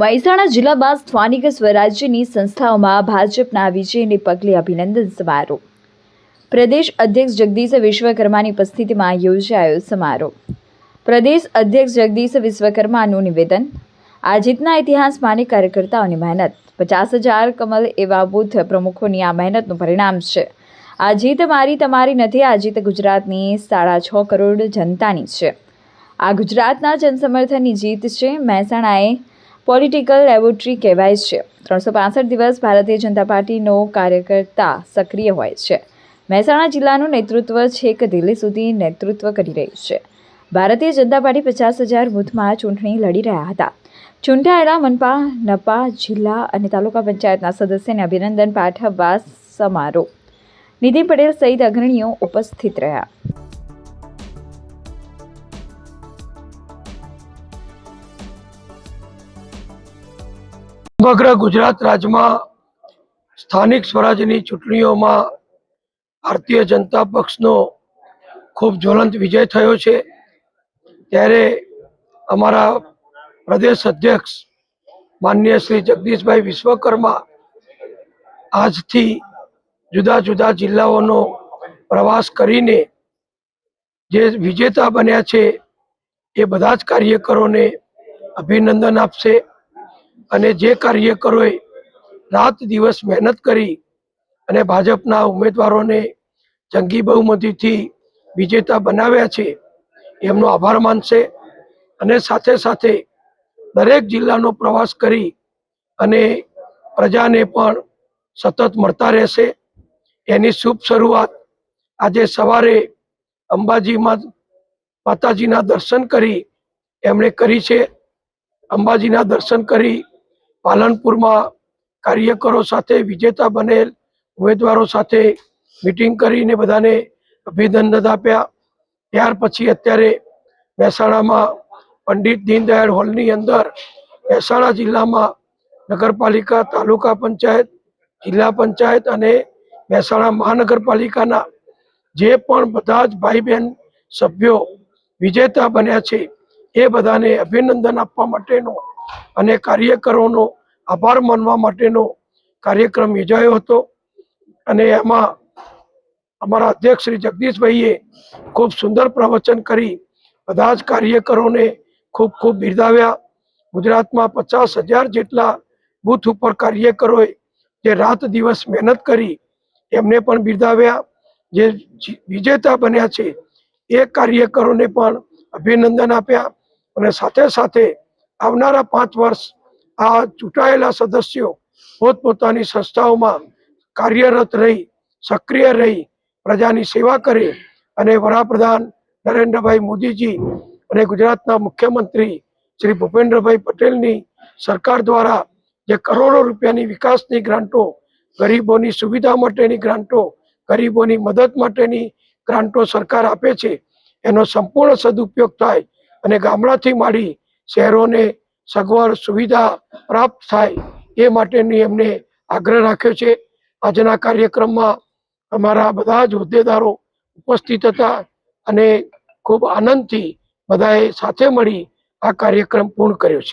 મહેસાણા જિલ્લા બાદ સ્થાનિક સ્વરાજ્યની સંસ્થાઓમાં ભાજપના વિજયને પગલે અભિનંદન સમારોહ. પ્રદેશ અધ્યક્ષ જગદીશ વિશ્વકર્માની ઉપસ્થિતિમાં યોજાયો સમારોહ. પ્રદેશ અધ્યક્ષ જગદીશ વિશ્વકર્માનું નિવેદન. આ જીતના ઇતિહાસમાં અનેક કાર્યકર્તાઓની મહેનત, 50,000 કમલ એવા બુથ પ્રમુખોની આ મહેનતનું પરિણામ છે. આ જીત મારી તમારી નથી, આ જીત ગુજરાતની 6.5 કરોડ જનતાની છે. આ ગુજરાતના જનસમર્થનની જીત છે. મહેસાણાએ પોલિટિકલ લેબોરેટરી કહેવાય છે. 365 દિવસ ભારતીય જનતા પાર્ટીનો કાર્યકર્તા સક્રિય હોય છે. મહેસાણા જિલ્લાનું નેતૃત્વ છેક દિલ્હી સુધી નેતૃત્વ કરી રહ્યું છે. ભારતીય જનતા પાર્ટી 50,000 બૂથમાં ચૂંટણી લડી રહ્યા હતા. ચૂંટાયેલા મનપા, નપા, જિલ્લા અને તાલુકા પંચાયતના સદસ્યને અભિનંદન પાઠવવા સમારોહ. નીતિન પટેલ સહિત અગ્રણીઓ ઉપસ્થિત રહ્યા. સમગ્ર ગુજરાત રાજ્યમાં સ્થાનિક સ્વરાજ્યની ચૂંટણીઓમાં ભારતીય જનતા પક્ષનો ખૂબ જ્વલંત વિજય થયો છે. ત્યારે અમારા પ્રદેશ અધ્યક્ષ માનનીય શ્રી જગદીશભાઈ વિશ્વકર્મા આજથી જુદા જુદા જિલ્લાઓનો પ્રવાસ કરીને જે વિજેતા બન્યા છે એ બધા જ કાર્યકરોને અભિનંદન આપશે. અને જે કાર્યકરોએ રાત દિવસ મહેનત કરી અને ભાજપના ઉમેદવારોને જંગી બહુમતીથી વિજેતા બનાવ્યા છે એમનો આભાર માનશે. અને સાથે સાથે દરેક જિલ્લાનો પ્રવાસ કરી અને પ્રજાને પણ સતત મળતા રહેશે. એની શુભ શરૂઆત આજે સવારે અંબાજીમાં માતાજીના દર્શન કરી એમણે કરી છે. અંબાજીના દર્શન કરી પાલનપુરમાં કાર્યકરો સાથે, વિજેતા બનેલ ઉમેદવારો સાથે મિટિંગ કરીને બધાને અભિનંદન આપ્યા. ત્યાર પછી અત્યારે મહેસાણામાં પંડિત દીનદયાળ હોલની અંદર મહેસાણા જિલ્લામાં નગરપાલિકા, તાલુકા પંચાયત, જિલ્લા પંચાયત અને મહેસાણા મહાનગરપાલિકાના જે પણ બધા જ ભાઈ બહેન સભ્યો વિજેતા બન્યા છે એ બધાને અભિનંદન આપવા માટેનો અને કાર્યકરોનો આભાર માનવા માટેનો કાર્યક્રમ યોજાયો હતો. અને એમાં અમારા અધ્યક્ષ શ્રી જગદીશભાઈએ ખૂબ સુંદર પ્રવચન કરી બધા જ કાર્યકરોને ખૂબ ખૂબ બિરદાવ્યા. ગુજરાતમાં 50,000 જેટલા બૂથ ઉપર કાર્યકરોએ જે રાત દિવસ મહેનત કરી એમને પણ બિરદાવ્યા. જે વિજેતા બન્યા છે એ કાર્યકરોને પણ અભિનંદન આપ્યા. અને સાથે સાથે આવનારા 5 વર્ષ આ ચૂંટાયેલા સદસ્યો પોતપોતાની સંસ્થાઓમાં કાર્યરત રહી, સક્રિય રહી, પ્રજાની સેવા કરે અને વડાપ્રધાન નરેન્દ્રભાઈ મોદીજી અને ગુજરાતના મુખ્યમંત્રી શ્રી ભૂપેન્દ્રભાઈ પટેલની સરકાર દ્વારા જે કરોડો રૂપિયાની વિકાસની ગ્રાન્ટો, ગરીબોની સુવિધા માટેની ગ્રાન્ટો, ગરીબોની મદદ માટેની ગ્રાન્ટો સરકાર આપે છે એનો સંપૂર્ણ સદુપયોગ થાય અને ગામડાથી માંડી શહેરોને સગવડ સુવિધા પ્રાપ્ત થાય એ માટેની એમને આગ્રહ રાખ્યો છે. આજના કાર્યક્રમમાં અમારા બધા જ હોદ્દેદારો ઉપસ્થિત હતા અને ખૂબ આનંદથી બધાએ સાથે મળી આ કાર્યક્રમ પૂર્ણ કર્યો છે.